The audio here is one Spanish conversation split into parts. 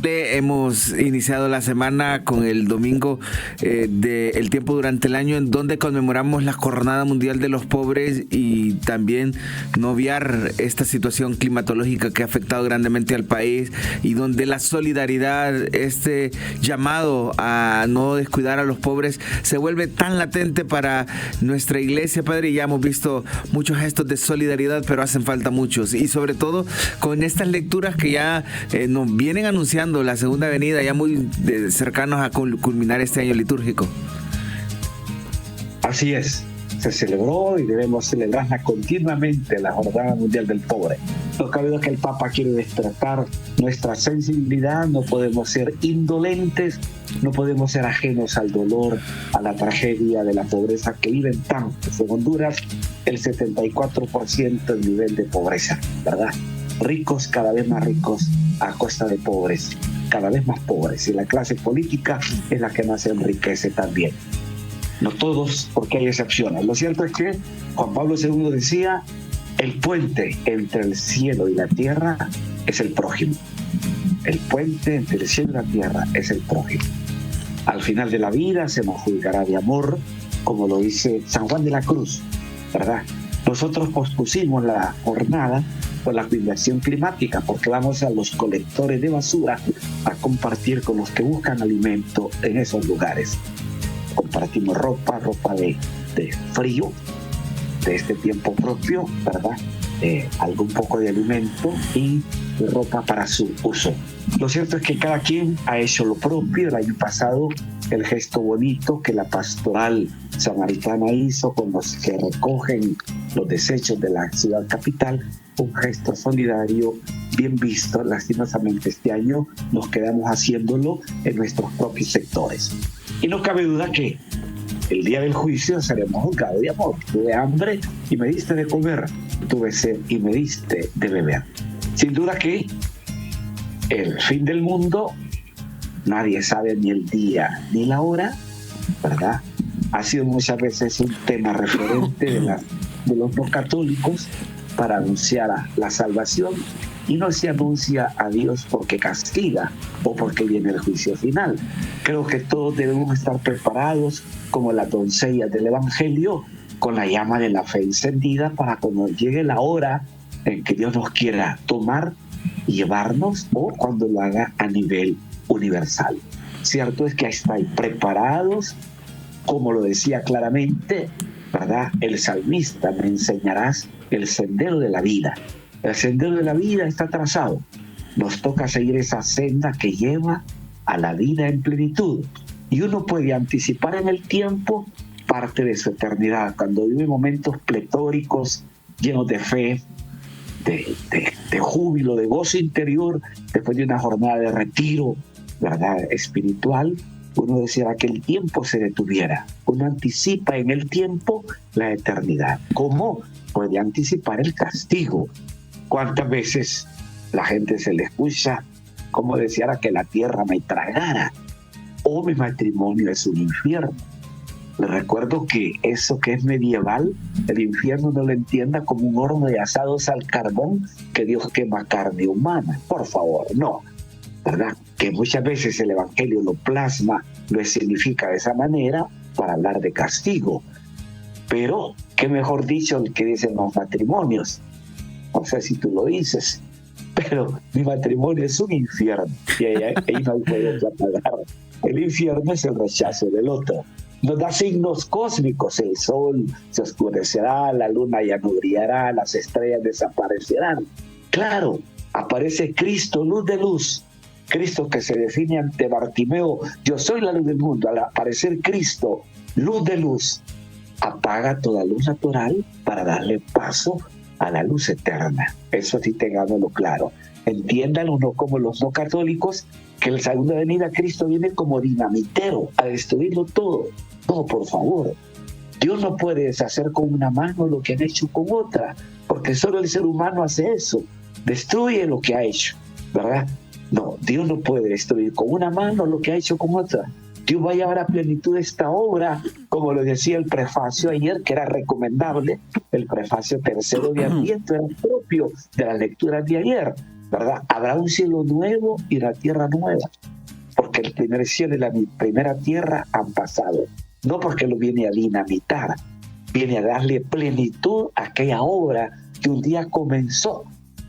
parte, hemos iniciado la semana con el domingo del tiempo durante el año, en donde conmemoramos la Jornada Mundial de los Pobres y también no obviar esta situación climatológica que ha afectado grandemente al país, y donde la solidaridad, este llamado a no descuidar a los pobres, se vuelve tan latente para nuestra iglesia, Padre. Ya hemos visto muchos gestos de solidaridad, pero hacen falta muchos, y sobre todo con estas lecturas que ya nos vienen anunciando la segunda venida, ya muy cercanos a culminar este año litúrgico. Así es, se celebró y debemos celebrarla continuamente, la Jornada Mundial del Pobre. No cabe duda que el Papa quiere despertar nuestra sensibilidad. No podemos ser indolentes, no podemos ser ajenos al dolor, a la tragedia de la pobreza que viven tantos. En Honduras, el 74% del nivel de pobreza, ¿verdad? Ricos cada vez más ricos a costa de pobres, cada vez más pobres. Y la clase política es la que más se enriquece también. No todos, porque hay excepciones. Lo cierto es que Juan Pablo II decía: el puente entre el cielo y la tierra es el prójimo. El puente entre el cielo y la tierra es el prójimo. Al final de la vida se nos juzgará de amor, como lo dice San Juan de la Cruz, ¿verdad? Nosotros pospusimos la jornada por la cuidación climática, porque vamos a los colectores de basura a compartir con los que buscan alimento en esos lugares. Compartimos ropa de frío, de este tiempo propio, ¿verdad? Algún poco de alimento y ropa para su uso. Lo cierto es que cada quien ha hecho lo propio. El año pasado, el gesto bonito que la pastoral samaritana hizo con los que recogen los desechos de la ciudad capital, un gesto solidario bien visto. Lastimosamente este año nos quedamos haciéndolo en nuestros propios sectores. Y no cabe duda que el día del juicio seremos juzgados de amor. Tuve hambre y me diste de comer, tuve sed y me diste de beber. Sin duda que el fin del mundo, nadie sabe ni el día ni la hora, ¿verdad? Ha sido muchas veces un tema referente de los no católicos para anunciar la salvación, y no se anuncia a Dios porque castiga o porque viene el juicio final. Creo que todos debemos estar preparados como las doncellas del Evangelio, con la llama de la fe encendida, para cuando llegue la hora en que Dios nos quiera tomar y llevarnos, o cuando lo haga a nivel universal. Cierto es que están preparados, como lo decía claramente, ¿verdad? El salmista: me enseñarás el sendero de la vida. El sendero de la vida está trazado. Nos toca seguir esa senda que lleva a la vida en plenitud. Y uno puede anticipar en el tiempo parte de su eternidad, cuando vive momentos pletóricos, llenos de fe, de júbilo, de gozo interior, después de una jornada de retiro, ¿verdad?, espiritual. Uno deseara que el tiempo se detuviera. Uno anticipa en el tiempo la eternidad. ¿Cómo puede anticipar el castigo? ¿Cuántas veces la gente se le escucha como deseara que la tierra me tragara, o mi matrimonio es un infierno? Les recuerdo que eso que es medieval, el infierno no lo entienda como un horno de asados al carbón que Dios quema carne humana. Por favor, no, ¿verdad? Que muchas veces el Evangelio lo plasma, lo escenifica de esa manera para hablar de castigo. Pero, ¿qué mejor dicho el que dicen los matrimonios? No sé si tú lo dices, pero mi matrimonio es un infierno y ahí no hay poder pagar. El infierno es el rechazo del otro. Nos da signos cósmicos: el sol se oscurecerá, la luna ya no brillará, las estrellas desaparecerán. Claro, aparece Cristo, luz de luz. Cristo, que se define ante Bartimeo: yo soy la luz del mundo. Al aparecer Cristo, luz de luz, apaga toda luz natural para darle paso a la luz eterna. Eso sí, tengámoslo claro. Entiéndanlo, no como los no católicos, que en la segunda venida Cristo viene como dinamitero a destruirlo todo. No, por favor. Dios no puede deshacer con una mano lo que han hecho con otra, porque solo el ser humano hace eso. Destruye lo que ha hecho, ¿verdad? No, Dios no puede destruir con una mano lo que ha hecho con otra. Dios va a llevar a plenitud esta obra, como lo decía el prefacio ayer, que era recomendable. El prefacio tercero de Adviento era propio de las lecturas de ayer, ¿verdad? Habrá un cielo nuevo y una tierra nueva, porque el primer cielo y la primera tierra han pasado. No porque lo viene a dinamitar, viene a darle plenitud a aquella obra que un día comenzó,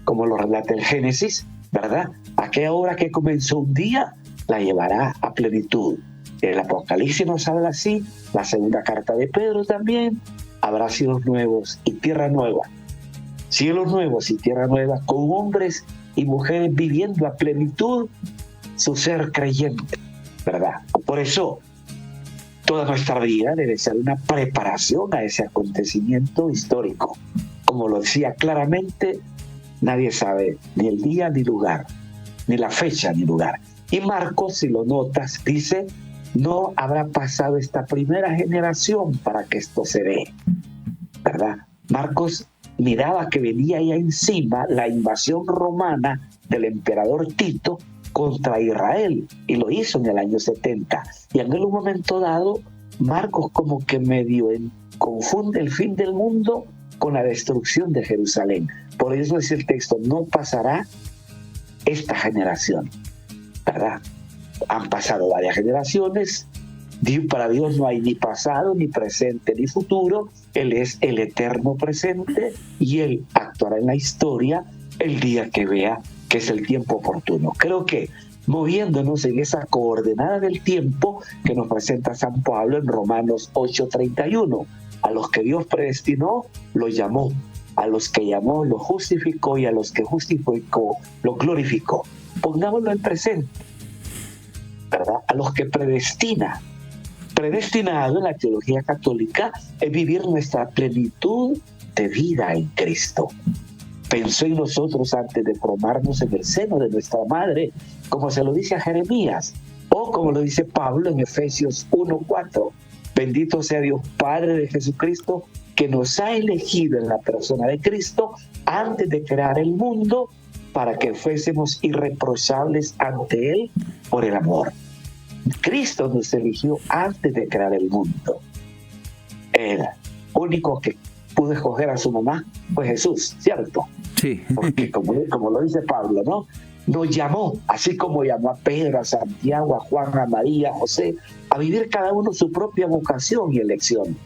como lo relata el Génesis, ¿verdad? Aquella obra que comenzó un día la llevará a plenitud. El Apocalipsis nos habla así, la segunda carta de Pedro también. Habrá cielos nuevos y tierra nueva. Cielos nuevos y tierra nueva, con hombres y mujeres viviendo a plenitud su ser creyente, ¿verdad? Por eso, toda nuestra vida debe ser una preparación a ese acontecimiento histórico. Como lo decía claramente, nadie sabe ni el día ni lugar, ni la fecha ni lugar. Y Marcos, si lo notas, dice: no habrá pasado esta primera generación para que esto se dé, ¿verdad? Marcos miraba que venía ya encima la invasión romana del emperador Tito contra Israel, y lo hizo en el año 70. Y en un momento dado, Marcos como que medio confunde el fin del mundo con la destrucción de Jerusalén. Por eso dice el texto: no pasará esta generación, ¿verdad? Han pasado varias generaciones. Para Dios no hay ni pasado, ni presente, ni futuro. Él es el eterno presente y Él actuará en la historia el día que vea que es el tiempo oportuno. Creo que moviéndonos en esa coordenada del tiempo que nos presenta San Pablo en Romanos 8:31, a los que Dios predestinó, los llamó; a los que llamó, los justificó; y a los que justificó, los glorificó. Pongámoslo en presente, ¿verdad? A los que predestina. Predestinado en la teología católica es vivir nuestra plenitud de vida en Cristo. Pensó en nosotros antes de formarnos en el seno de nuestra madre, como se lo dice a Jeremías, o como lo dice Pablo en Efesios 1:4. Bendito sea Dios Padre de Jesucristo, que nos ha elegido en la persona de Cristo antes de crear el mundo, para que fuésemos irreprochables ante Él por el amor. Cristo nos eligió antes de crear el mundo. El único que pudo escoger a su mamá fue Jesús, ¿cierto? Sí. Porque como lo dice Pablo, ¿no? Nos llamó, así como llamó a Pedro, a Santiago, a Juan, a María, a José, a vivir cada uno su propia vocación y elección.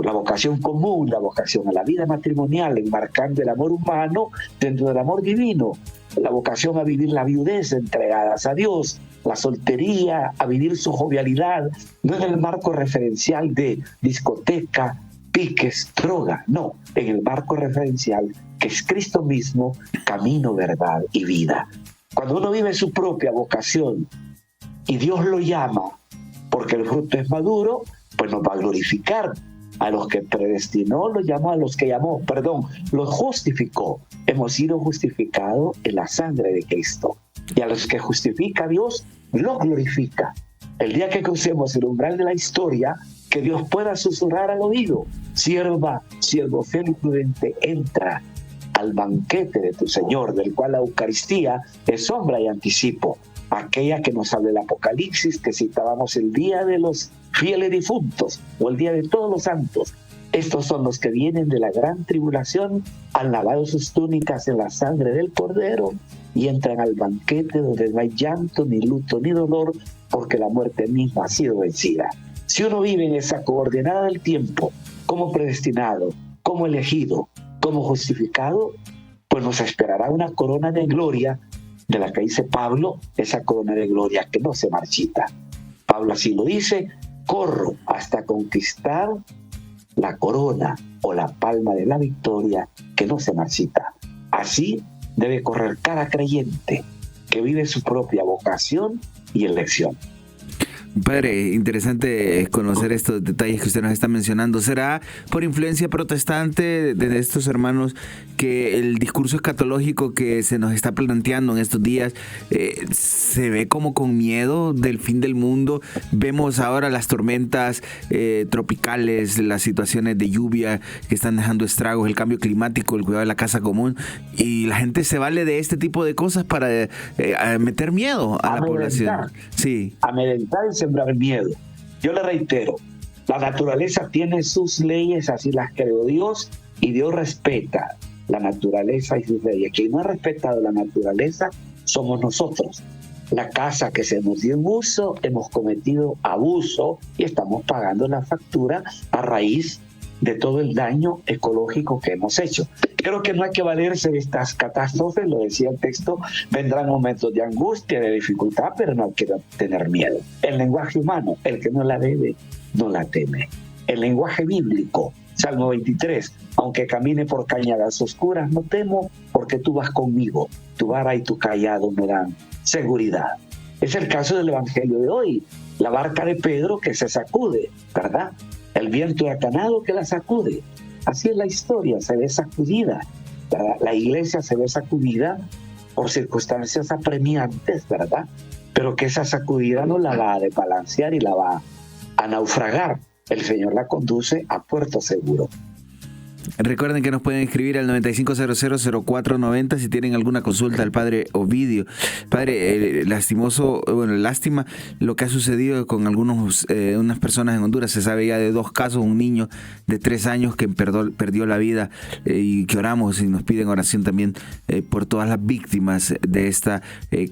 La vocación común, la vocación a la vida matrimonial, enmarcando el amor humano dentro del amor divino. La vocación a vivir la viudez entregadas a Dios, la soltería, a vivir su jovialidad, no en el marco referencial de discoteca, piques, droga, no, en el marco referencial que es Cristo mismo, camino, verdad y vida. Cuando uno vive su propia vocación y Dios lo llama porque el fruto es maduro, pues nos va a glorificar. A los que predestinó, los llamó; a los que llamó, los justificó. Hemos sido justificados en la sangre de Cristo. Y a los que justifica Dios, los glorifica. El día que crucemos el umbral de la historia, que Dios pueda susurrar al oído: sierva, siervo fiel y prudente, entra al banquete de tu Señor, del cual la Eucaristía es sombra y anticipo. Aquella que nos habla el Apocalipsis, que citábamos el día de los fieles difuntos o el día de todos los santos. Estos son los que vienen de la gran tribulación, han lavado sus túnicas en la sangre del Cordero y entran al banquete donde no hay llanto, ni luto, ni dolor, porque la muerte misma ha sido vencida. Si uno vive en esa coordenada del tiempo, como predestinado, como elegido, como justificado, pues nos esperará una corona de gloria, de la que dice Pablo, esa corona de gloria que no se marchita. Pablo así lo dice: corro hasta conquistar la corona o la palma de la victoria que no se marchita. Así debe correr cada creyente que vive su propia vocación y elección. Padre, interesante conocer estos detalles que usted nos está mencionando. ¿Será por influencia protestante de estos hermanos que el discurso escatológico que se nos está planteando en estos días se ve como con miedo del fin del mundo? Vemos ahora las tormentas tropicales, las situaciones de lluvia que están dejando estragos, el cambio climático, el cuidado de la casa común, y la gente se vale de este tipo de cosas para meter miedo a la población. Sí. Amedrentar y sembrar miedo. Yo le reitero, la naturaleza tiene sus leyes, así las creó Dios, y Dios respeta la naturaleza y sus leyes. Quien no ha respetado la naturaleza somos nosotros. La casa que se nos dio en uso, hemos cometido abuso y estamos pagando la factura a raíz de todo el daño ecológico que hemos hecho. Creo que no hay que valerse de estas catástrofes, lo decía el texto, vendrán momentos de angustia, de dificultad, pero no hay que tener miedo. El lenguaje humano, el que no la debe, no la teme. El lenguaje bíblico, Salmo 23, aunque camine por cañadas oscuras, no temo porque tú vas conmigo, tu vara y tu cayado me dan seguridad. Es el caso del Evangelio de hoy, la barca de Pedro que se sacude, ¿verdad? El viento huracanado que la sacude. Así es la historia, se ve sacudida. La iglesia se ve sacudida por circunstancias apremiantes, ¿verdad? Pero que esa sacudida no la va a desbalancear y la va a naufragar. El Señor la conduce a puerto seguro. Recuerden que nos pueden escribir al 95000490 si tienen alguna consulta al padre Ovidio. Padre, lástima lo que ha sucedido con unas personas en Honduras. Se sabe ya de 2 casos, un niño de 3 años que perdió la vida, y que oramos y nos piden oración también por todas las víctimas de esta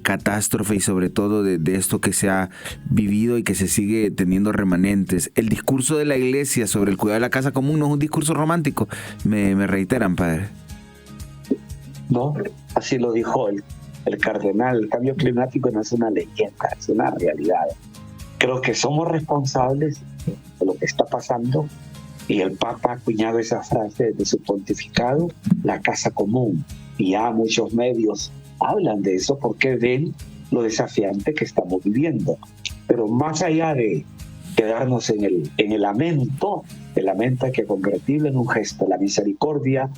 catástrofe y sobre todo de esto que se ha vivido y que se sigue teniendo remanentes. El discurso de la iglesia sobre el cuidado de la casa común no es un discurso romántico. Me reiteran, padre. No, así lo dijo el cardenal. El cambio climático no es una leyenda, es una realidad. Creo que somos responsables de lo que está pasando, y el Papa ha acuñado esa frase de su pontificado, la casa común, y ya muchos medios hablan de eso porque ven lo desafiante que estamos viviendo. Pero más allá de quedarnos en el lamento, el lamento hay que convertirlo en un gesto. La misericordia,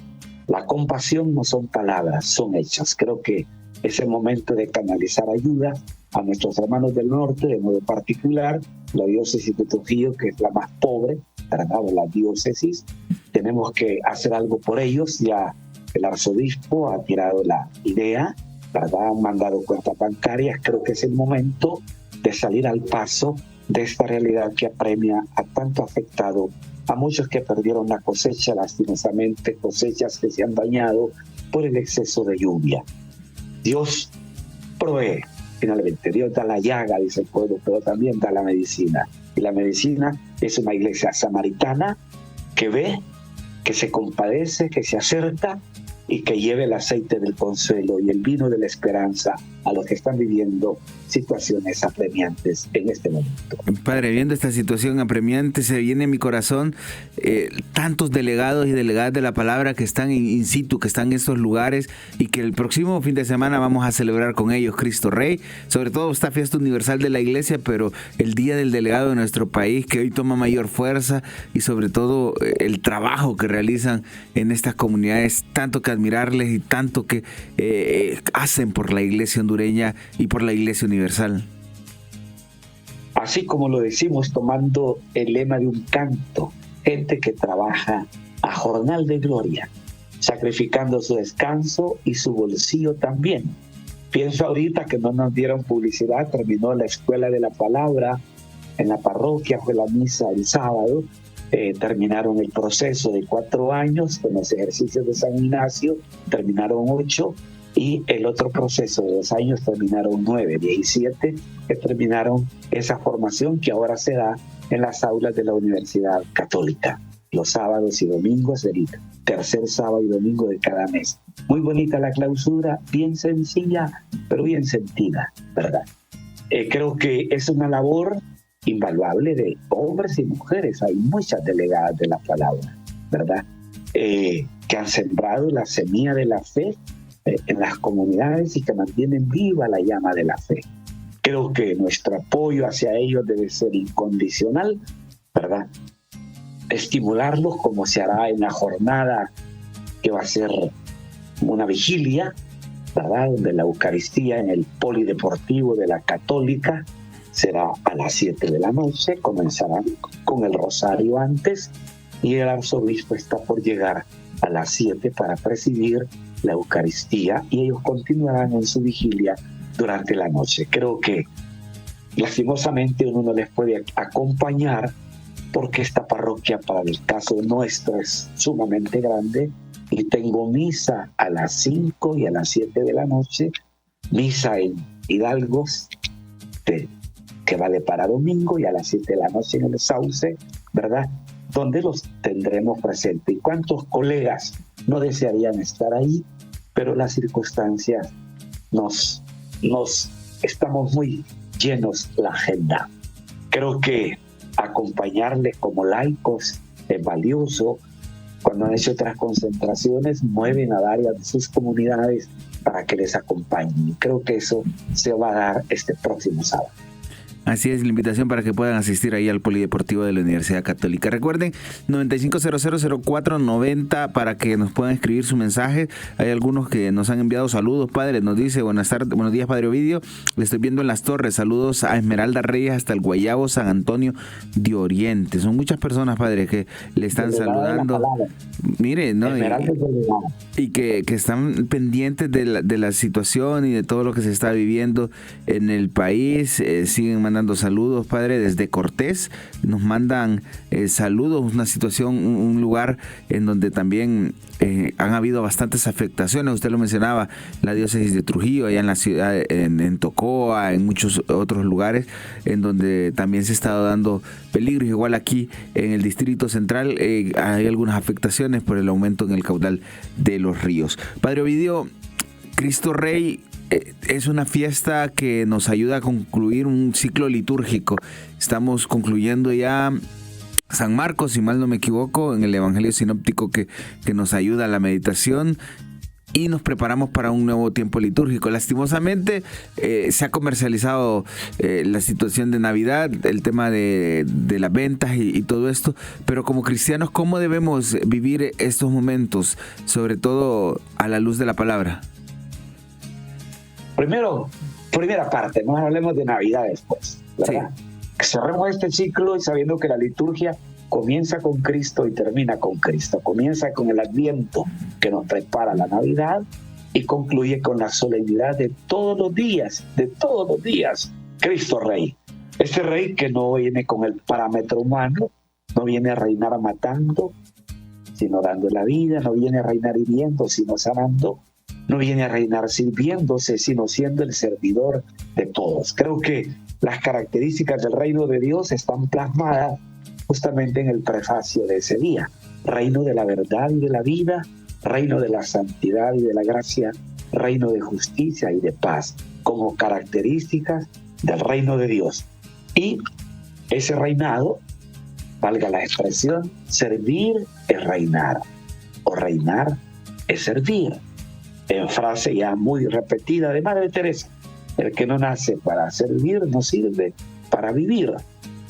la compasión no son palabras, son hechos. Creo que es el momento de canalizar ayuda a nuestros hermanos del norte, de modo particular, la diócesis de Trujillo, que es la más pobre, ¿verdad?, de las diócesis. Tenemos que hacer algo por ellos. Ya el arzobispo ha tirado la idea, ¿verdad?, han mandado cuentas bancarias. Creo que es el momento de salir al paso de esta realidad que apremia a tanto afectado a muchos que perdieron la cosecha, lastimosamente, cosechas que se han dañado por el exceso de lluvia. Dios provee, finalmente, Dios da la llaga, dice el pueblo, pero también da la medicina. Y la medicina es una iglesia samaritana que ve, que se compadece, que se acerca y que lleve el aceite del consuelo y el vino de la esperanza a los que están viviendo situaciones apremiantes en este momento. Padre, viendo esta situación apremiante, se viene en mi corazón tantos delegados y delegadas de la palabra que están in situ, que están en estos lugares, y que el próximo fin de semana vamos a celebrar con ellos Cristo Rey, sobre todo esta fiesta universal de la iglesia, pero el Día del Delegado de nuestro país, que hoy toma mayor fuerza, y sobre todo el trabajo que realizan en estas comunidades, tanto que admirarles y tanto que hacen por la iglesia hondureña y por la iglesia universal. Así como lo decimos, tomando el lema de un canto, gente que trabaja a jornal de gloria, sacrificando su descanso y su bolsillo también. Pienso ahorita que no nos dieron publicidad, terminó la Escuela de la Palabra en la parroquia, fue la misa el sábado, terminaron el proceso de 4 años con los ejercicios de San Ignacio, terminaron 8, y el otro proceso de 2 años terminaron 9, 17 que terminaron esa formación que ahora se da en las aulas de la Universidad Católica, los sábados y domingos, el tercer sábado y domingo de cada mes. Muy bonita la clausura, bien sencilla, pero bien sentida, ¿verdad? Creo que es una labor invaluable de hombres y mujeres. Hay muchas delegadas de la palabra, ¿verdad? Que han sembrado la semilla de la fe en las comunidades y que mantienen viva la llama de la fe. Creo que nuestro apoyo hacia ellos debe ser incondicional, ¿verdad? Estimularlos como se hará en la jornada que va a ser una vigilia, ¿verdad?, donde la Eucaristía en el Polideportivo de la Católica será a las 7 de la noche, comenzarán con el rosario antes, y el arzobispo está por llegar a las 7 para presidir la Eucaristía, y ellos continuarán en su vigilia durante la noche. Creo que lastimosamente uno no les puede acompañar porque esta parroquia, para el caso nuestro, es sumamente grande y tengo misa a las 5 y a las 7 de la noche, misa en Hidalgos, que vale para domingo, y a las 7 de la noche en el Sauce, ¿verdad? Donde los tendremos presentes. ¿Y cuántos colegas no desearían estar ahí? Pero las circunstancias nos estamos muy llenos la agenda. Creo que acompañarles como laicos es valioso. Cuando han hecho otras concentraciones, mueven a varias de sus comunidades para que les acompañen. Creo que eso se va a dar este próximo sábado. Así es, la invitación para que puedan asistir ahí al Polideportivo de la Universidad Católica. Recuerden, 95000490 para que nos puedan escribir su mensaje. Hay algunos que nos han enviado saludos, padre. Nos dice, buenos días, padre Ovidio. Le estoy viendo en Las Torres. Saludos a Esmeralda Reyes hasta el Guayabo, San Antonio de Oriente. Son muchas personas, padre, que le están saludando. Mire, ¿no? Y que están pendientes de la situación y de todo lo que se está viviendo en el país. Siguen mandando saludos, padre, desde Cortés. Nos mandan saludos, una situación, un lugar en donde también han habido bastantes afectaciones. Usted lo mencionaba, la diócesis de Trujillo, allá en la ciudad, en Tocoa, en muchos otros lugares, en donde también se ha estado dando peligros. Igual aquí en el Distrito Central hay algunas afectaciones por el aumento en el caudal de los ríos. Padre Ovidio, Cristo Rey es una fiesta que nos ayuda a concluir un ciclo litúrgico. Estamos concluyendo ya San Marcos, si mal no me equivoco, en el Evangelio Sinóptico que nos ayuda a la meditación, y nos preparamos para un nuevo tiempo litúrgico. Lastimosamente se ha comercializado la situación de Navidad, el tema de las ventas y todo esto, pero como cristianos, ¿cómo debemos vivir estos momentos, sobre todo a la luz de la palabra? Primera parte, no hablemos de Navidad después, ¿verdad? Sí. Cerremos este ciclo y sabiendo que la liturgia comienza con Cristo y termina con Cristo. Comienza con el Adviento que nos prepara la Navidad y concluye con la solemnidad de todos los días, Cristo Rey. Este Rey que no viene con el parámetro humano, no viene a reinar matando, sino dando la vida, no viene a reinar hiriendo, sino sanando, no viene a reinar sirviéndose, sino siendo el servidor de todos. Creo que las características del reino de Dios están plasmadas justamente en el prefacio de ese día. Reino de la verdad y de la vida, reino de la santidad y de la gracia, reino de justicia y de paz, como características del reino de Dios. Y ese reinado, valga la expresión, servir es reinar, o reinar es servir. En frase ya muy repetida de Madre Teresa, el que no nace para servir no sirve para vivir.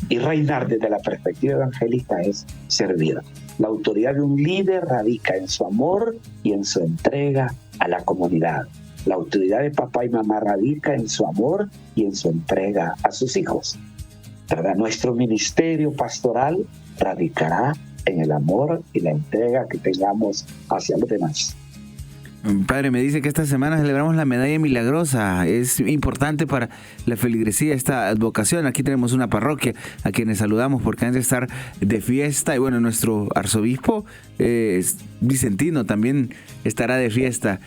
Y reinar desde la perspectiva evangélica es servir. La autoridad de un líder radica en su amor y en su entrega a la comunidad. La autoridad de papá y mamá radica en su amor y en su entrega a sus hijos. ¿Verdad? Nuestro ministerio pastoral radicará en el amor y la entrega que tengamos hacia los demás. Padre, me dice que esta semana celebramos la medalla milagrosa. Es importante para la feligresía esta advocación. Aquí tenemos una parroquia a quienes saludamos porque han de estar de fiesta. Y bueno, nuestro arzobispo Vicentino también estará de fiesta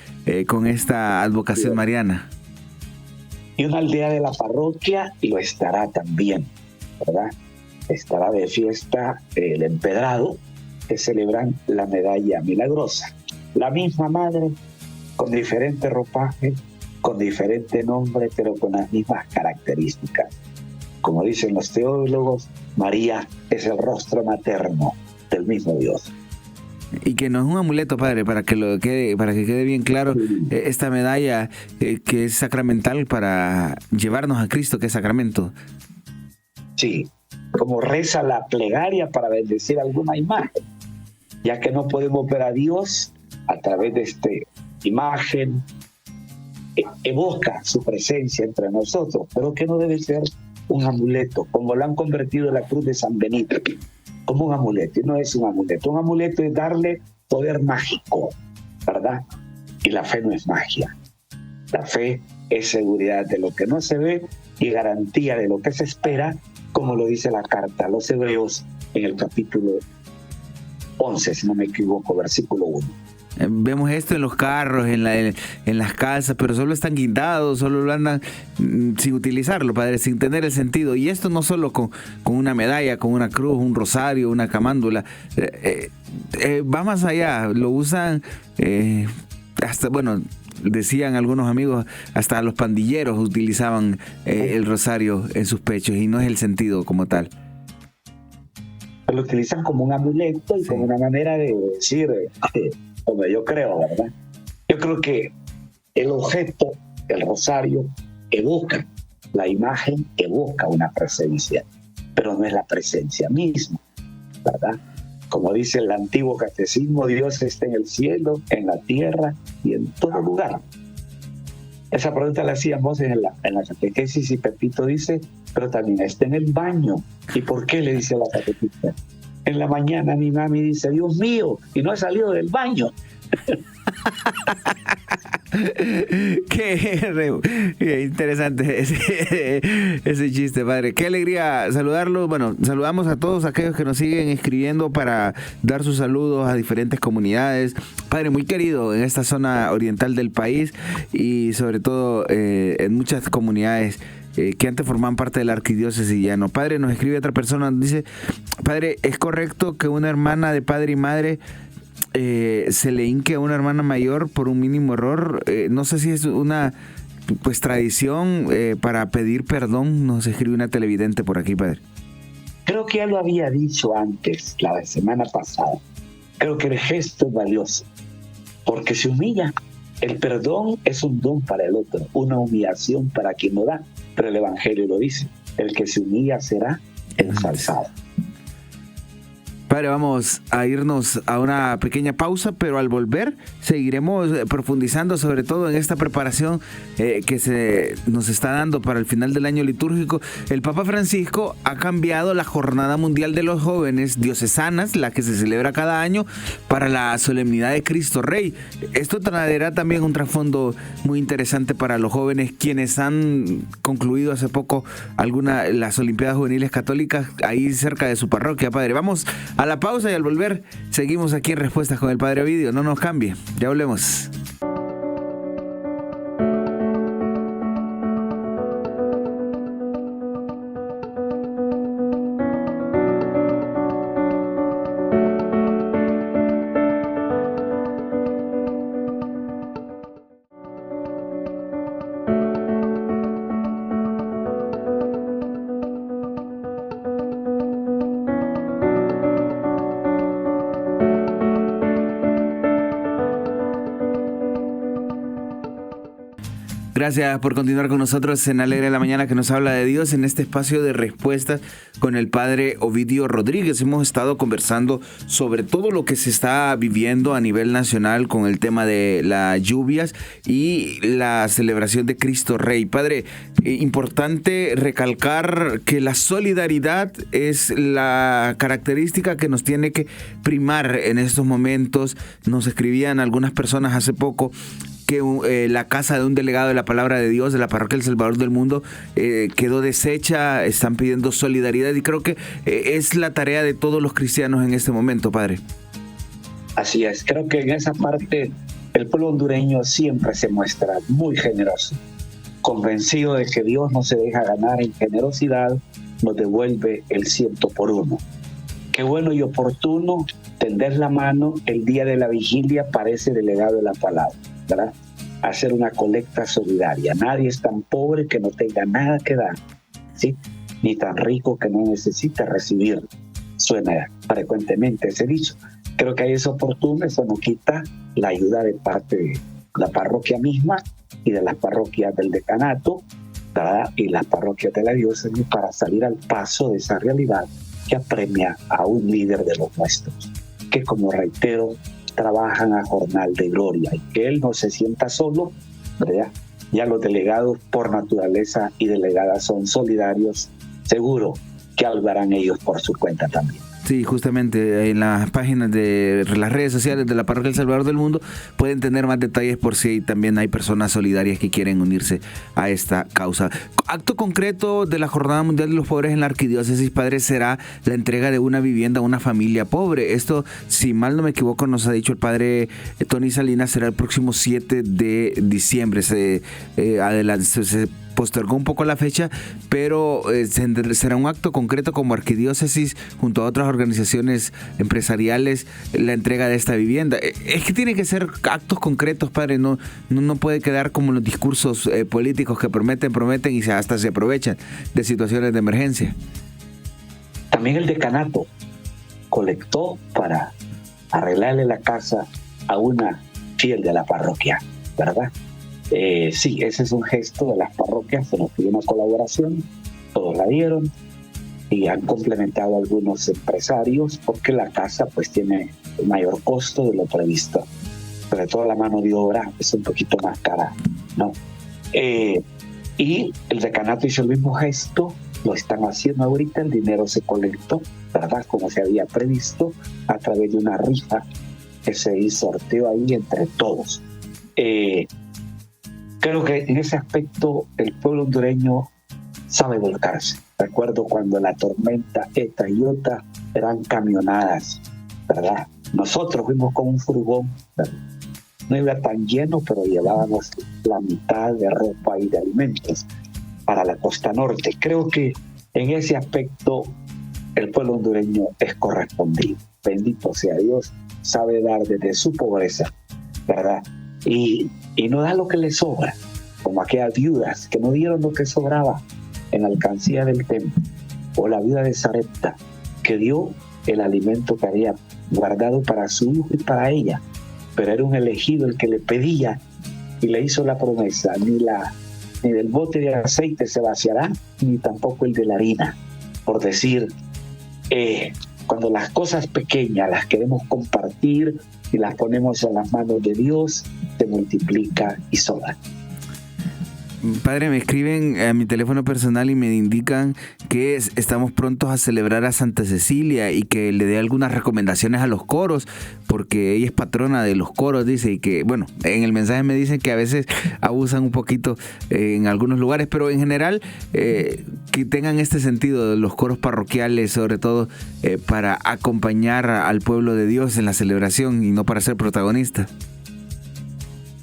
con esta advocación mariana. Y una aldea de la parroquia lo estará también, ¿verdad? Estará de fiesta el empedrado, que celebran la medalla milagrosa. La misma madre, con diferente ropaje, con diferente nombre, pero con las mismas características. Como dicen los teólogos, María es el rostro materno del mismo Dios. Y que no es un amuleto, padre, para que quede bien claro, esta medalla que es sacramental para llevarnos a Cristo, que es sacramento. Sí, como reza la plegaria para bendecir alguna imagen, ya que no podemos ver a Dios a través de esta imagen, evoca su presencia entre nosotros, pero que no debe ser un amuleto, como lo han convertido la cruz de San Benito, como un amuleto, y no es un amuleto. Un amuleto es darle poder mágico, ¿verdad? Y la fe no es magia. La fe es seguridad de lo que no se ve y garantía de lo que se espera, como lo dice la carta a los Hebreos en el capítulo 11, si no me equivoco, versículo 1. vemos esto en los carros, en las casas, pero solo están guindados, solo lo andan sin utilizarlo, Padre, sin tener el sentido. Y esto no solo con una medalla, con una cruz, un rosario, una camándula, va más allá, lo usan hasta, bueno, decían algunos amigos, hasta los pandilleros utilizaban el rosario en sus pechos, y no es el sentido como tal. Lo utilizan como un amuleto y como una manera de decir, como yo creo, ¿verdad? Yo creo que el objeto, el rosario, evoca, la imagen evoca una presencia, pero no es la presencia misma, ¿verdad? Como dice el antiguo catecismo, Dios está en el cielo, en la tierra y en todo lugar. Esa pregunta la hacíamos en la catequesis, y Pepito dice, pero también está en el baño. ¿Y por qué le dice la catequista? En la mañana mi mami dice, Dios mío, y no he salido del baño. Qué interesante ese chiste, Padre. Qué alegría saludarlo. Bueno, saludamos a todos aquellos que nos siguen escribiendo para dar sus saludos a diferentes comunidades. Padre, muy querido en esta zona oriental del país, y sobre todo en muchas comunidades que antes formaban parte de la arquidiócesis llano. Padre, nos escribe otra persona, dice, Padre, ¿es correcto que una hermana de padre y madre se le hinque a una hermana mayor por un mínimo error? No sé si es una tradición para pedir perdón. Nos escribe una televidente por aquí, Padre. Creo que ya lo había dicho antes, la semana pasada. Creo que el gesto es valioso, porque se humilla. El perdón es un don para el otro, una humillación para quien lo da. Pero el Evangelio lo dice, el que se humilla será ensalzado. Padre, vamos a irnos a una pequeña pausa, pero al volver seguiremos profundizando sobre todo en esta preparación que se nos está dando para el final del año litúrgico. El Papa Francisco ha cambiado la Jornada Mundial de los Jóvenes Diocesanas, la que se celebra cada año, para la solemnidad de Cristo Rey. Esto traerá también un trasfondo muy interesante para los jóvenes, quienes han concluido hace poco las Olimpiadas Juveniles Católicas ahí cerca de su parroquia. Padre, vamos a la pausa y al volver seguimos aquí en Respuestas con el Padre Ovidio. No nos cambie, ya volvemos. Gracias por continuar con nosotros en Alegre de la Mañana, que nos habla de Dios, en este espacio de respuestas con el Padre Ovidio Rodríguez. Hemos estado conversando sobre todo lo que se está viviendo a nivel nacional con el tema de las lluvias y la celebración de Cristo Rey. Padre, importante recalcar que la solidaridad es la característica que nos tiene que primar en estos momentos. Nos escribían algunas personas hace poco que la casa de un delegado de la Palabra de Dios de la Parroquia El Salvador del Mundo quedó deshecha. Están pidiendo solidaridad, y creo que es la tarea de todos los cristianos en este momento, Padre. Así es, creo que en esa parte el pueblo hondureño siempre se muestra muy generoso, convencido de que Dios no se deja ganar en generosidad, nos devuelve el 100%. Qué bueno y oportuno tender la mano el día de la vigilia para ese delegado de la Palabra, ¿verdad? Hacer una colecta solidaria. Nadie es tan pobre que no tenga nada que dar, ¿sí? Ni tan rico que no necesite recibir. Suena frecuentemente ese dicho. Creo que ahí es oportuno, eso no quita la ayuda de parte de la parroquia misma y de las parroquias del decanato, ¿verdad? Y las parroquias de la diócesis, para salir al paso de esa realidad que apremia a un líder de los nuestros, que, como reitero, trabajan a jornal de gloria, y que él no se sienta solo, ¿verdad? Ya los delegados por naturaleza y delegadas son solidarios, seguro que algo harán ellos por su cuenta también. Sí, justamente en las páginas de las redes sociales de la Parroquia El Salvador del Mundo pueden tener más detalles por si también hay personas solidarias que quieren unirse a esta causa. Acto concreto de la Jornada Mundial de los Pobres en la Arquidiócesis, padre, será la entrega de una vivienda a una familia pobre. Esto, si mal no me equivoco, nos ha dicho el padre Tony Salinas, será el próximo 7 de diciembre. Se postergó un poco la fecha, pero será un acto concreto como arquidiócesis junto a otras organizaciones empresariales la entrega de esta vivienda. Es que tiene que ser actos concretos, padre, no puede quedar como los discursos políticos que prometen y hasta se aprovechan de situaciones de emergencia. También el decanato colectó para arreglarle la casa a una fiel de la parroquia, ¿verdad? Sí, ese es un gesto de las parroquias, se nos pidió una colaboración, todos la dieron y han complementado algunos empresarios porque la casa pues tiene el mayor costo de lo previsto, sobre todo la mano de obra es un poquito más cara, ¿no? Y el decanato hizo el mismo gesto, lo están haciendo ahorita, el dinero se colectó, ¿verdad? Como se había previsto, a través de una rifa que se hizo sorteo ahí entre todos. Creo que en ese aspecto el pueblo hondureño sabe volcarse. Recuerdo cuando la tormenta Eta y Iota eran camionadas, ¿verdad? Nosotros fuimos con un furgón, ¿verdad? No iba tan lleno, pero llevábamos la mitad de ropa y de alimentos para la costa norte. Creo que en ese aspecto el pueblo hondureño es correspondido. Bendito sea Dios, sabe dar desde su pobreza, ¿verdad? Y no da lo que le sobra, como aquellas viudas que no dieron lo que sobraba en la alcancía del templo, o la viuda de Sarepta, que dio el alimento que había guardado para su hijo y para ella, pero era un elegido el que le pedía y le hizo la promesa, ni del bote de aceite se vaciará, ni tampoco el de la harina, por decir, cuando las cosas pequeñas las queremos compartir y las ponemos en las manos de Dios, se multiplica y sobra. Padre, me escriben a mi teléfono personal y me indican que estamos prontos a celebrar a Santa Cecilia y que le dé algunas recomendaciones a los coros, porque ella es patrona de los coros, dice, y que, bueno, en el mensaje me dicen que a veces abusan un poquito en algunos lugares, pero en general que tengan este sentido de los coros parroquiales, sobre todo para acompañar al pueblo de Dios en la celebración y no para ser protagonista.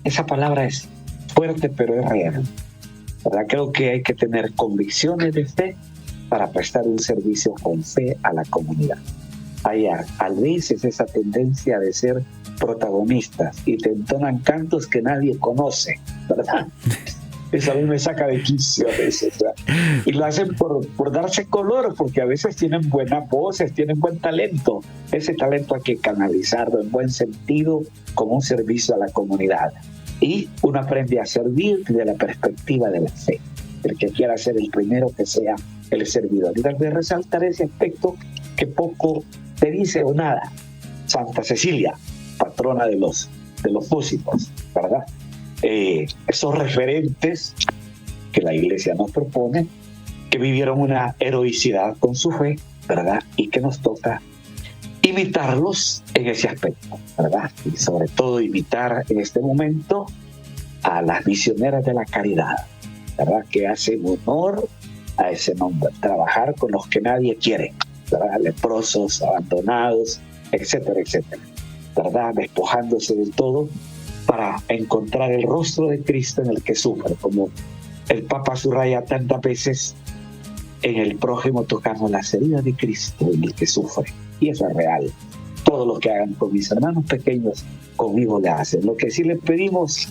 Esa palabra es fuerte, pero es real. ¿Verdad? Creo que hay que tener convicciones de fe para prestar un servicio con fe a la comunidad. Hay a veces esa tendencia de ser protagonistas y te entonan cantos que nadie conoce, ¿verdad? Eso a mí me saca de quicio a veces, ¿verdad? Y lo hacen por darse color, porque a veces tienen buenas voces, tienen buen talento. Ese talento hay que canalizarlo en buen sentido como un servicio a la comunidad. Y uno aprende a servir desde la perspectiva de la fe. El que quiera ser el primero, que sea el servidor. Y tal vez resaltar ese aspecto que poco te dice o nada. Santa Cecilia, patrona de los músicos, ¿verdad? Esos referentes que la Iglesia nos propone, que vivieron una heroicidad con su fe, ¿verdad? Y que nos toca imitarlos en ese aspecto, ¿verdad? Y sobre todo imitar en este momento a las misioneras de la caridad, ¿verdad? Que hacen honor a ese nombre, trabajar con los que nadie quiere, ¿verdad? Leprosos, abandonados, etcétera, etcétera, ¿verdad? Despojándose de todo para encontrar el rostro de Cristo en el que sufre, como el Papa subraya tantas veces, en el prójimo tocamos las heridas de Cristo en el que sufre. Y eso es real. Todo lo que hagan con mis hermanos pequeños, conmigo le hacen. Lo que sí le pedimos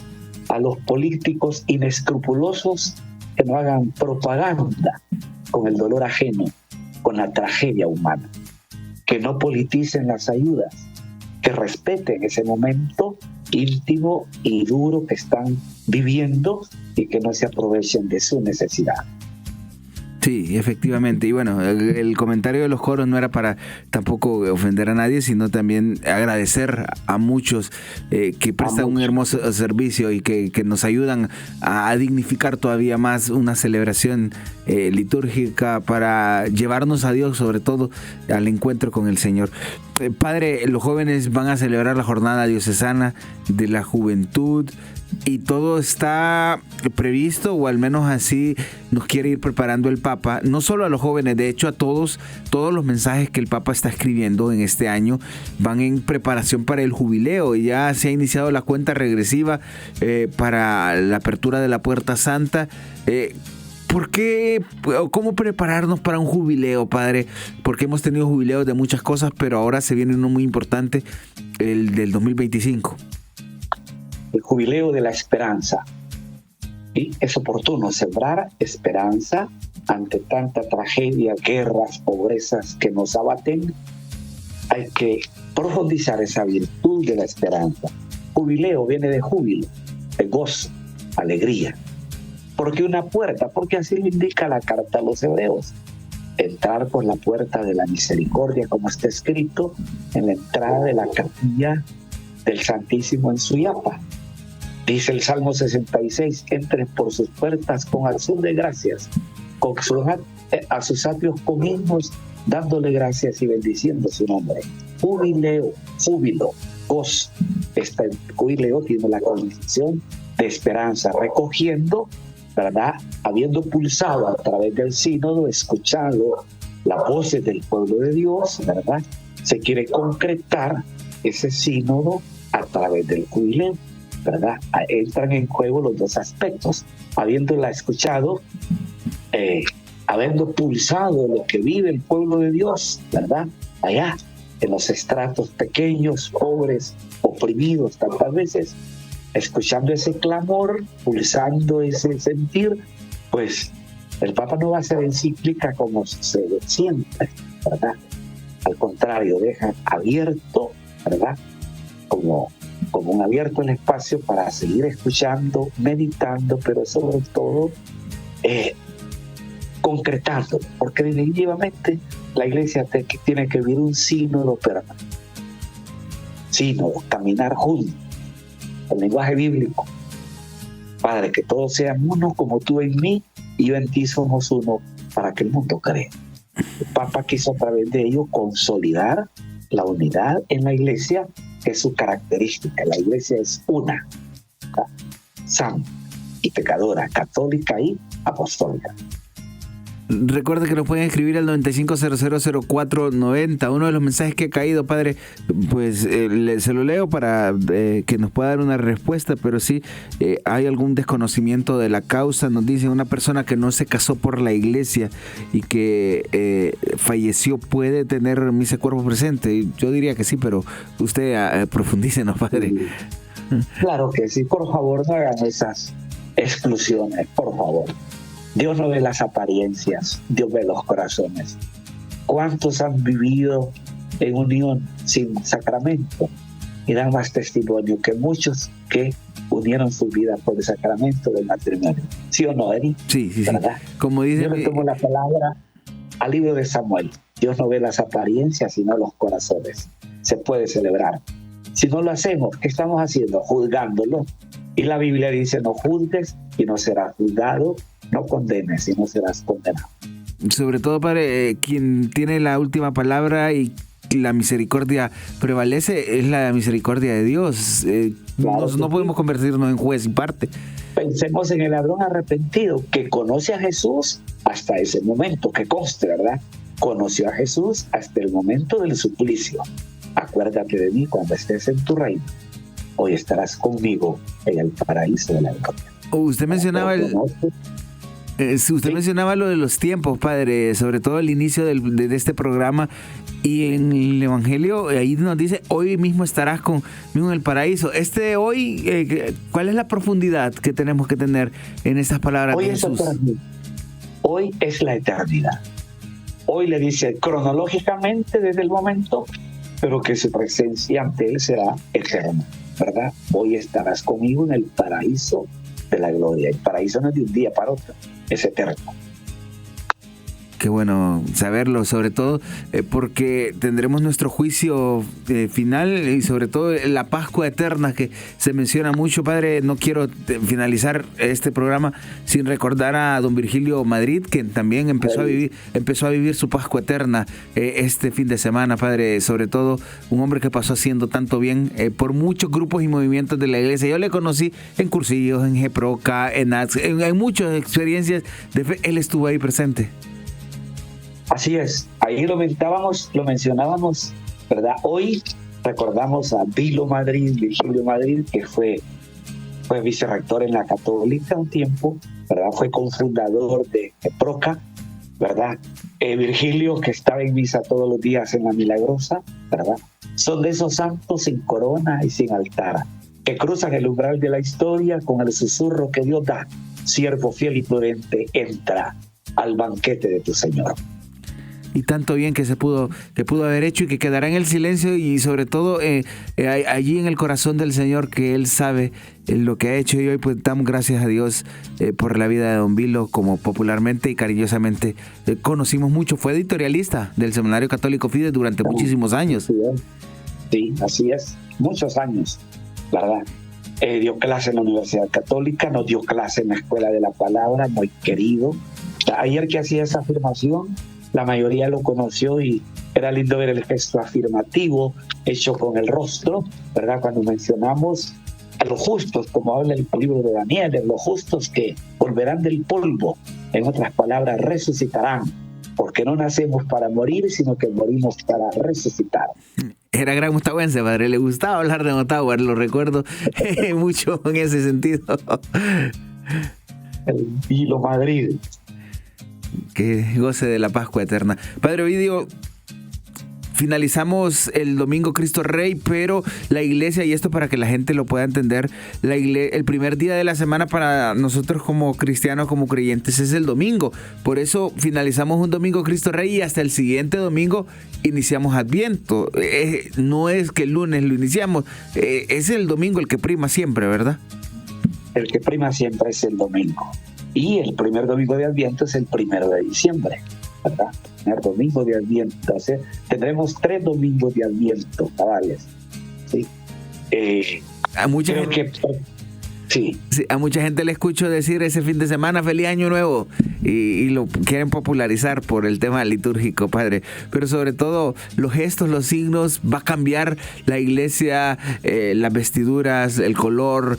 a los políticos inescrupulosos, que no hagan propaganda con el dolor ajeno, con la tragedia humana. Que no politicen las ayudas, que respeten ese momento íntimo y duro que están viviendo y que no se aprovechen de su necesidad. Sí, efectivamente. Y bueno, el comentario de los coros no era para tampoco ofender a nadie, sino también agradecer a muchos que prestan un hermoso servicio y que nos ayudan a dignificar todavía más una celebración litúrgica para llevarnos a Dios, sobre todo al encuentro con el Señor. Padre, los jóvenes van a celebrar la jornada diocesana de la juventud y todo está previsto, o al menos así nos quiere ir preparando el Papa, no solo a los jóvenes, de hecho a todos los mensajes que el Papa está escribiendo en este año van en preparación para el jubileo. Ya se ha iniciado la cuenta regresiva para la apertura de la Puerta Santa. ¿Por qué? ¿Cómo prepararnos para un jubileo, padre? Porque hemos tenido jubileos de muchas cosas, pero ahora se viene uno muy importante, el del 2025. El jubileo de la esperanza. Y es oportuno sembrar esperanza ante tanta tragedia, guerras, pobrezas que nos abaten. Hay que profundizar esa virtud de la esperanza. Jubileo viene de júbilo, de gozo, alegría. ¿Por qué una puerta? Porque así lo indica la carta a los hebreos. Entrar por la puerta de la misericordia, como está escrito en la entrada de la capilla del Santísimo en Suyapa. Dice el Salmo 66, entren por sus puertas con acción de gracias, a sus atrios con himnos, dándole gracias y bendiciendo su nombre. Jubileo, júbilo, gozo. Este jubileo tiene la condición de esperanza, recogiendo, ¿verdad? Habiendo pulsado a través del sínodo, escuchado las voces del pueblo de Dios, ¿verdad? Se quiere concretar ese sínodo a través del jubileo, ¿verdad? Entran en juego los dos aspectos, habiéndola escuchado, habiendo pulsado lo que vive el pueblo de Dios, ¿verdad? Allá, en los estratos pequeños, pobres, oprimidos tantas veces, escuchando ese clamor, pulsando ese sentir, pues el Papa no va a ser encíclica como sucede siempre, ¿verdad? Al contrario, deja abierto, ¿verdad? Como un abierto el espacio para seguir escuchando, meditando, pero sobre todo concretando, porque definitivamente la Iglesia tiene que vivir un sínodo permanente. Sínodo, caminar juntos, el lenguaje bíblico. Padre, que todos sean uno como tú en mí y yo en ti somos uno, para que el mundo crea. El Papa quiso a través de ello consolidar la unidad en la Iglesia, que es su característica. La Iglesia es una, santa y pecadora, católica y apostólica. Recuerda que nos pueden escribir al 95000490. Uno de los mensajes que ha caído, padre, pues se lo leo para que nos pueda dar una respuesta, pero sí hay algún desconocimiento de la causa. Nos dice una persona que no se casó por la iglesia y que falleció, ¿puede tener misa cuerpo presente? Yo diría que sí, pero usted profundícenos, padre. Claro que sí, por favor, no hagan esas exclusiones, por favor. Dios no ve las apariencias, Dios ve los corazones. ¿Cuántos han vivido en unión sin sacramento? Y dan más testimonio que muchos que unieron su vida por el sacramento del matrimonio. ¿Sí o no, Eri? Sí. Como dice, yo le tomo la palabra al libro de Samuel. Dios no ve las apariencias, sino los corazones. Se puede celebrar. Si no lo hacemos, ¿qué estamos haciendo? Juzgándolo. Y la Biblia dice, no juzgues y no serás juzgado, no condenes y no serás condenado. Sobre todo, padre, quien tiene la última palabra y la misericordia prevalece es la misericordia de Dios. Claro, no podemos convertirnos en juez y parte. Pensemos en el ladrón arrepentido que conoce a Jesús hasta ese momento, que conste, ¿verdad? Conoció a Jesús hasta el momento del suplicio. Acuérdate de mí cuando estés en tu reino. Hoy estarás conmigo en el paraíso de la gloria. Usted mencionaba mencionaba lo de los tiempos, padre, sobre todo el inicio de este programa, y en el Evangelio ahí nos dice, hoy mismo estarás conmigo en el paraíso. Hoy, ¿cuál es la profundidad que tenemos que tener en estas palabras de Jesús? Hoy es la eternidad. Hoy le dice cronológicamente desde el momento, pero que su presencia ante él será eterna, ¿verdad? Hoy estarás conmigo en el paraíso de la gloria. El paraíso no es de un día para otro, es eterno. Qué bueno saberlo, sobre todo porque tendremos nuestro juicio final y sobre todo la Pascua eterna que se menciona mucho. Padre, no quiero finalizar este programa sin recordar a don Virgilio Madrid, que también empezó a vivir su Pascua eterna este fin de semana, Padre. Sobre todo un hombre que pasó haciendo tanto bien por muchos grupos y movimientos de la iglesia. Yo le conocí en cursillos, en GEPROCA, en ATS, en muchas experiencias de fe. Él estuvo ahí presente. Así es, ahí lo mencionábamos, ¿verdad? Hoy recordamos a Virgilio Madrid, que fue vicerrector en la Católica un tiempo, ¿verdad? Fue cofundador de GEPROCA, ¿verdad? Virgilio, que estaba en misa todos los días en la Milagrosa, ¿verdad? Son de esos santos sin corona y sin altar, que cruzan el umbral de la historia con el susurro que Dios da. Siervo fiel y prudente, entra al banquete de tu Señor. Y tanto bien que pudo haber hecho y que quedará en el silencio y sobre todo allí en el corazón del Señor, que Él sabe lo que ha hecho. Y hoy pues damos gracias a Dios por la vida de don Vilo, como popularmente y cariñosamente conocimos mucho. Fue editorialista del Seminario Católico Fides durante muchísimos años. Sí, así es, muchos años, ¿verdad? Dio clase en la Universidad Católica, nos dio clase en la Escuela de la Palabra, muy querido. Ayer que hacía esa afirmación, la mayoría lo conoció y era lindo ver el gesto afirmativo hecho con el rostro, ¿verdad? Cuando mencionamos a los justos, como habla el libro de Daniel, los justos que volverán del polvo, en otras palabras, resucitarán, porque no nacemos para morir, sino que morimos para resucitar. Era gran motahuense, padre, le gustaba hablar de Motagua, lo recuerdo mucho en ese sentido. El Vilo Madrid. Que goce de la Pascua eterna. Padre Ovidio, finalizamos el domingo Cristo Rey, pero la iglesia, y esto para que la gente lo pueda entender, el primer día de la semana para nosotros como cristianos, como creyentes, es el domingo. Por eso finalizamos un domingo Cristo Rey y hasta el siguiente domingo iniciamos Adviento. No es que el lunes lo iniciamos, es el domingo el que prima siempre, ¿verdad? El que prima siempre es el domingo. Y el primer domingo de Adviento es el 1 de diciembre, ¿verdad? El primer domingo de Adviento. O sea, tendremos 3 domingos de Adviento, cabales. ¿Sí? A mucha gente le escucho decir ese fin de semana feliz año nuevo y lo quieren popularizar por el tema litúrgico, padre, pero sobre todo los gestos, los signos, va a cambiar la iglesia, las vestiduras, el color.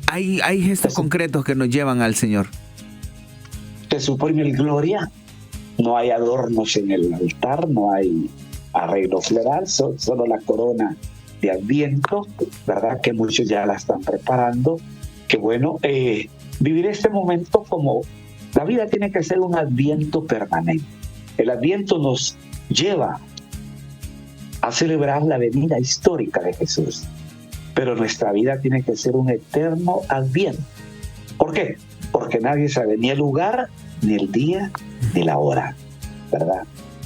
Hay gestos concretos que nos llevan al Señor. Se suprime el gloria, no hay adornos en el altar, no hay arreglo floral, solo la corona de Adviento, ¿verdad? Que muchos ya la están preparando. Que bueno, vivir este momento como la vida tiene que ser un Adviento permanente. El Adviento nos lleva a celebrar la venida histórica de Jesús. Pero nuestra vida tiene que ser un eterno Adviento. ¿Por qué? Porque nadie sabe ni el lugar, ni el día, ni la hora, ¿verdad?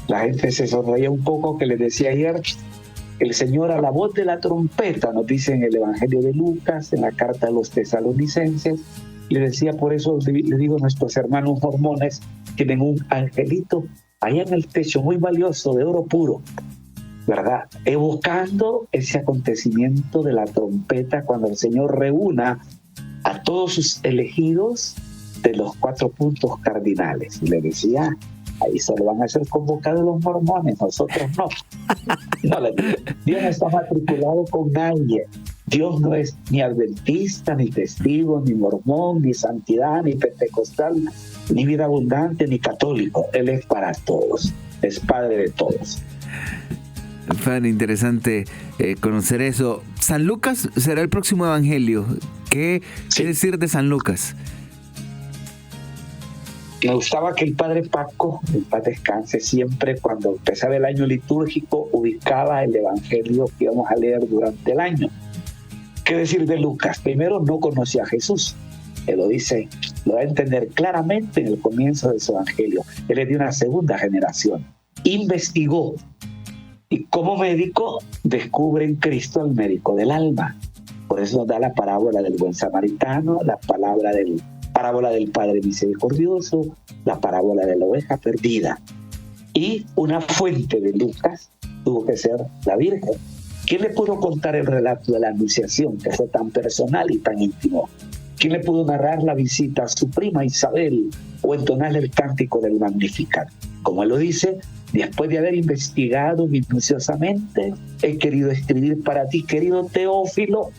La gente se sonreía un poco, que les decía ayer, el Señor a la voz de la trompeta, nos dice en el Evangelio de Lucas, en la carta a los tesalonicenses, le decía, por eso le digo, nuestros hermanos mormones tienen un angelito allá en el techo, muy valioso, de oro puro, ¿verdad? Evocando ese acontecimiento de la trompeta cuando el Señor reúna a todos sus elegidos de los 4 puntos cardinales. Y le decía, ahí solo van a ser convocados los mormones, nosotros no. Dios no está matriculado con nadie. Dios no es ni adventista, ni testigo, ni mormón, ni santidad, ni pentecostal, ni vida abundante, ni católico. Él es para todos, es Padre de todos. Fan, interesante conocer eso. San Lucas será el próximo evangelio. ¿Qué decir de San Lucas? Me gustaba que el padre Paco, en paz descanse, siempre cuando empezaba el año litúrgico ubicaba el evangelio que íbamos a leer durante el año. ¿Qué decir de Lucas? Primero, no conocía a Jesús. Él lo dice, lo va a entender claramente en el comienzo de su evangelio. Él es de una segunda generación. Investigó. Y como médico, descubre en Cristo al médico del alma. Por eso nos da la parábola del buen samaritano, la palabra del parábola del Padre Misericordioso, la parábola de la oveja perdida. Y una fuente de Lucas tuvo que ser la Virgen. ¿Quién le pudo contar el relato de la Anunciación, que fue tan personal y tan íntimo? ¿Quién le pudo narrar la visita a su prima Isabel o entonar el cántico del Magnificat? Como él lo dice, después de haber investigado minuciosamente, he querido escribir para ti, querido Teófilo.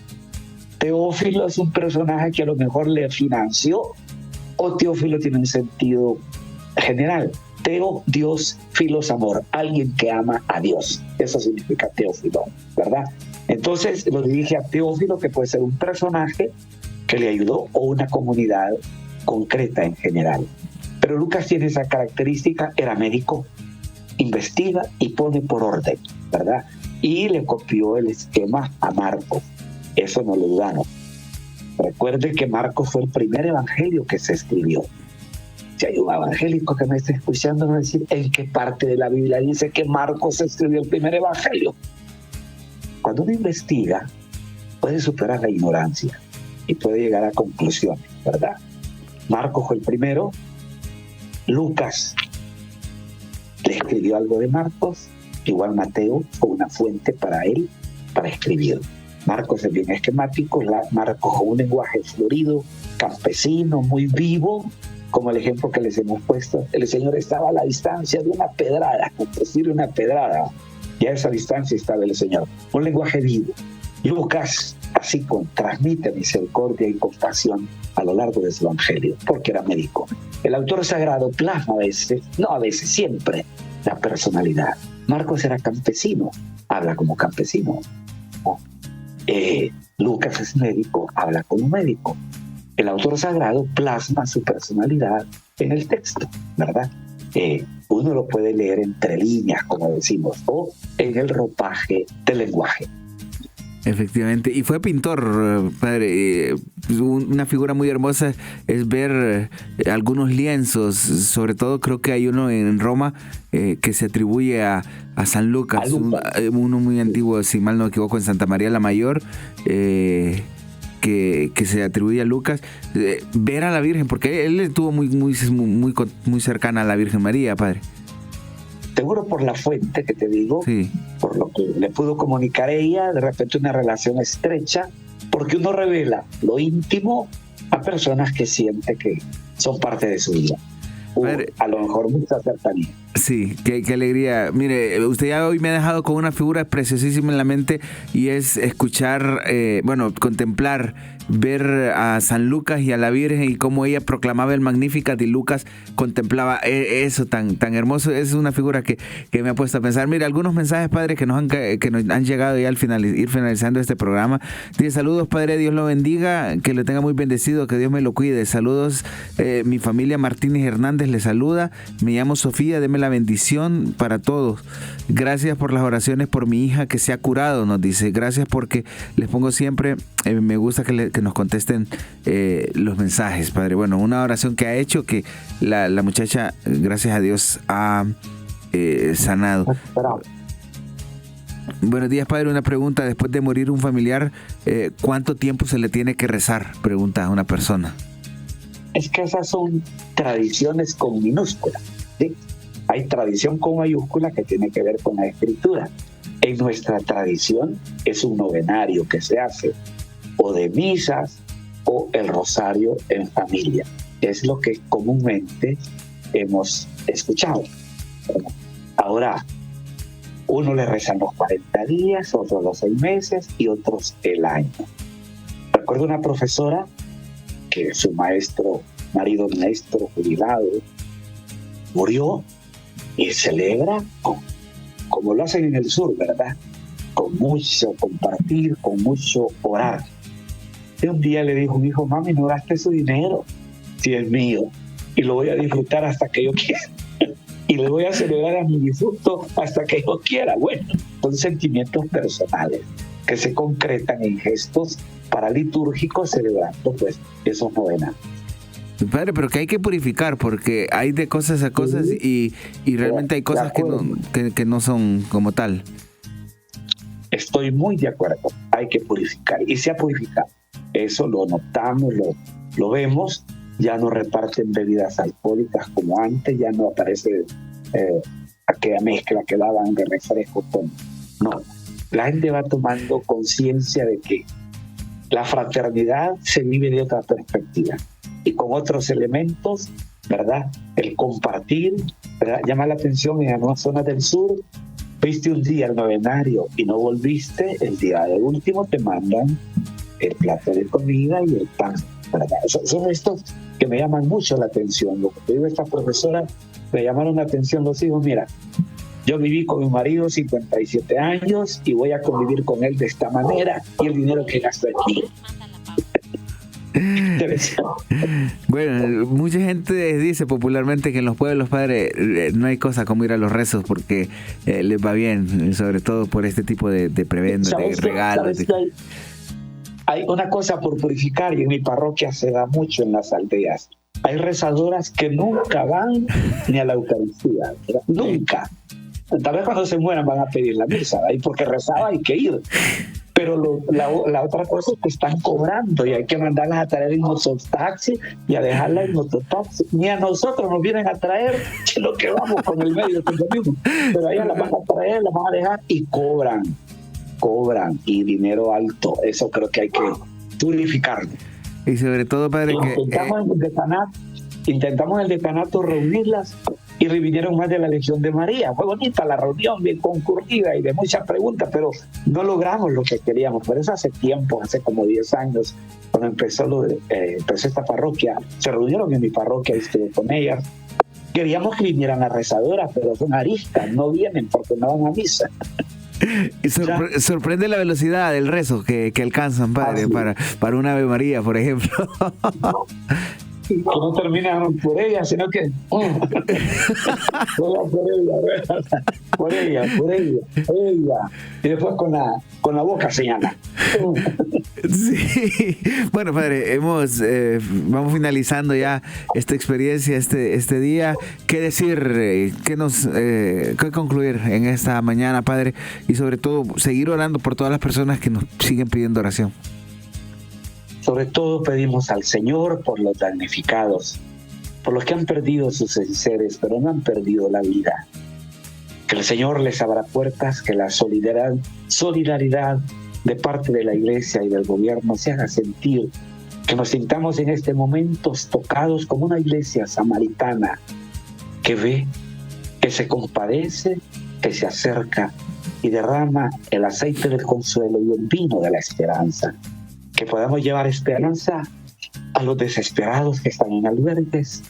Teófilo es un personaje que a lo mejor le financió, o Teófilo tiene un sentido general. Teo, Dios, filos, amor, alguien que ama a Dios. Eso significa Teófilo, ¿verdad? Entonces lo dirige a Teófilo, que puede ser un personaje que le ayudó o una comunidad concreta en general. Pero Lucas tiene esa característica, era médico, investiga y pone por orden, ¿verdad? Y le copió el esquema a Marcos. Eso no lo dudamos. Recuerden que Marcos fue el primer evangelio que se escribió. Si hay un evangélico que me esté escuchando, me va a decir en qué parte de la Biblia dice que Marcos escribió el primer evangelio. Cuando uno investiga, puede superar la ignorancia y puede llegar a conclusiones, ¿verdad? Marcos fue el primero, Lucas le escribió algo de Marcos, igual Mateo fue una fuente para él, para escribir. Marcos es bien esquemático, Marcos con un lenguaje florido, campesino, muy vivo, como el ejemplo que les hemos puesto. El Señor estaba a la distancia de una pedrada, es decir, una pedrada, y a esa distancia estaba el Señor. Un lenguaje vivo. Lucas así transmite misericordia y compasión a lo largo de su evangelio, porque era médico. El autor sagrado plasma siempre la personalidad. Marcos era campesino, habla como campesino. Lucas es médico, habla como médico. El autor sagrado plasma su personalidad en el texto, ¿verdad? Uno lo puede leer entre líneas, como decimos, o en el ropaje del lenguaje. Efectivamente, y fue pintor, padre. Una figura muy hermosa es ver algunos lienzos, sobre todo creo que hay uno en Roma que se atribuye a San Lucas, uno muy antiguo, si mal no me equivoco, en Santa María la Mayor, que se atribuye a Lucas. Ver a la Virgen, porque él estuvo muy cercana a la Virgen María, padre. Seguro por la fuente que te digo, sí, por lo que le pudo comunicar ella, de repente una relación estrecha, porque uno revela lo íntimo a personas que siente que son parte de su vida. A lo mejor mucha cercanía. Sí, qué alegría. Mire, usted ya hoy me ha dejado con una figura preciosísima en la mente, y es escuchar, contemplar, ver a San Lucas y a la Virgen y cómo ella proclamaba el Magnificat y Lucas contemplaba eso tan hermoso. Es una figura que me ha puesto a pensar. Mire, algunos mensajes, padre, que nos han llegado ya al ir finalizando este programa. Dice: saludos, padre, Dios lo bendiga, que lo tenga muy bendecido, que Dios me lo cuide. Saludos, mi familia Martínez Hernández le saluda. Me llamo Sofía, deme la bendición para todos. Gracias por las oraciones por mi hija que se ha curado, nos dice. Gracias porque les pongo siempre, me gusta que nos contesten los mensajes, padre. Bueno, una oración que ha hecho que la muchacha, gracias a Dios, ha sanado. Buenos días, padre. Una pregunta: después de morir un familiar, ¿cuánto tiempo se le tiene que rezar? Pregunta una persona. Es que esas son tradiciones con minúscula, ¿sí? Hay tradición con mayúscula que tiene que ver con la escritura. En nuestra tradición es un novenario que se hace, o de misas o el rosario en familia. Es lo que comúnmente hemos escuchado. Ahora, uno le rezan los 40 días, otros los 6 meses y otros el año. Recuerdo una profesora que su marido maestro jubilado, murió, y celebra como lo hacen en el sur, ¿verdad? Con mucho compartir, con mucho orar. Y un día le dijo mi hijo: mami, no gaste su dinero, si es mío, y lo voy a disfrutar hasta que yo quiera, y le voy a celebrar a mi difunto hasta que yo quiera. Bueno, son sentimientos personales que se concretan en gestos paralitúrgicos, celebrando pues esos novenarios. Padre, pero que hay que purificar, porque hay de cosas a cosas, y realmente hay cosas que no son como tal. Estoy muy de acuerdo, hay que purificar, y se ha purificado. Eso lo notamos, lo vemos, ya no reparten bebidas alcohólicas como antes, ya no aparece aquella mezcla que daban de refresco con... No, la gente va tomando conciencia de que la fraternidad se vive de otra perspectiva y con otros elementos, ¿verdad? El compartir, ¿verdad? Llama la atención en algunas zonas del sur. Viste un día el novenario y no volviste, el día del último te mandan el plato de comida y el pan, ¿verdad? Son estos que me llaman mucho la atención. Lo que te digo, esta profesora, me llamaron la atención los hijos. Mira, yo viví con mi marido 57 años y voy a convivir con él de esta manera, y el dinero que gasto aquí. Bueno, mucha gente dice popularmente que en los pueblos, padre, no hay cosa como ir a los rezos porque les va bien, sobre todo por este tipo de prebendas, de regalos. Hay una cosa por purificar, y en mi parroquia se da mucho en las aldeas. Hay rezadoras que nunca van ni a la Eucaristía, ¿verdad? Nunca. Tal vez cuando se mueran van a pedir la misa, ahí porque rezaba hay que ir. Pero la otra cosa es que están cobrando y hay que mandarlas a traer en mototaxi y a dejarlas en mototaxi. Ni a nosotros nos vienen a traer, que lo que vamos con el medio de mismo. Pero a ellas las van a traer, las van a dejar y cobran y dinero alto. Eso creo que hay que purificarlo. Y sobre todo, padre, intentamos en el decanato reunirlas y vinieron más de la Legión de María. Fue bonita la reunión, bien concurrida y de muchas preguntas, pero no logramos lo que queríamos. Por eso hace tiempo, hace como 10 años, cuando empezó esta parroquia, se reunieron en mi parroquia y estuve con ellas. Queríamos que vinieran las rezadoras, pero son aristas, no vienen porque no van a misa. Y sorprende la velocidad del rezo que alcanzan, padre, para una Ave María, por ejemplo. Que no terminan por ella, sino que por ella, y después con la boca señala. Sí, bueno, padre, vamos finalizando ya esta experiencia, este día. ¿Qué decir? ¿Qué concluir en esta mañana, padre? Y sobre todo, seguir orando por todas las personas que nos siguen pidiendo oración. Sobre todo pedimos al Señor por los damnificados, por los que han perdido sus seres, pero no han perdido la vida. Que el Señor les abra puertas, que la solidaridad de parte de la Iglesia y del gobierno se haga sentir, que nos sintamos en este momento tocados como una iglesia samaritana que ve, que se compadece, que se acerca y derrama el aceite del consuelo y el vino de la esperanza. Que podamos llevar esperanza a los desesperados que están en albergues,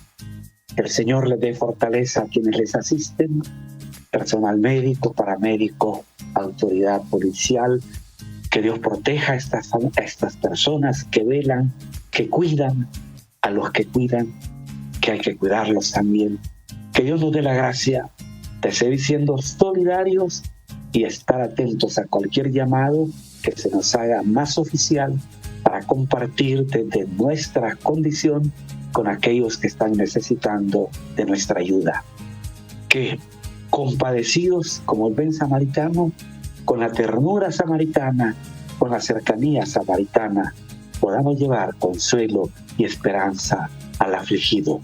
que el Señor les dé fortaleza a quienes les asisten, personal médico, paramédico, autoridad policial, que Dios proteja a estas personas que velan, que cuidan a los que cuidan, que hay que cuidarlos también. Que Dios nos dé la gracia de seguir siendo solidarios y estar atentos a cualquier llamado que se nos haga más oficial para compartir desde nuestra condición con aquellos que están necesitando de nuestra ayuda. Que compadecidos como el buen samaritano, con la ternura samaritana, con la cercanía samaritana, podamos llevar consuelo y esperanza al afligido.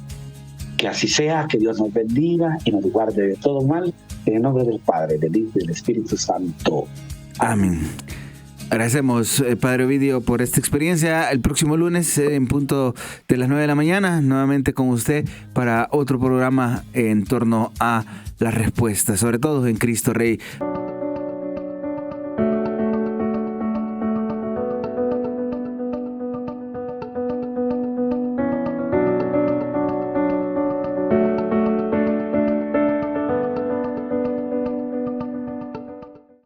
Que así sea, que Dios nos bendiga y nos guarde de todo mal, en el nombre del Padre, del Hijo y del Espíritu Santo. Amén. Agradecemos, Padre Ovidio, por esta experiencia. El próximo lunes, en punto de las 9 de la mañana, nuevamente con usted para otro programa en torno a las respuestas, sobre todo en Cristo Rey.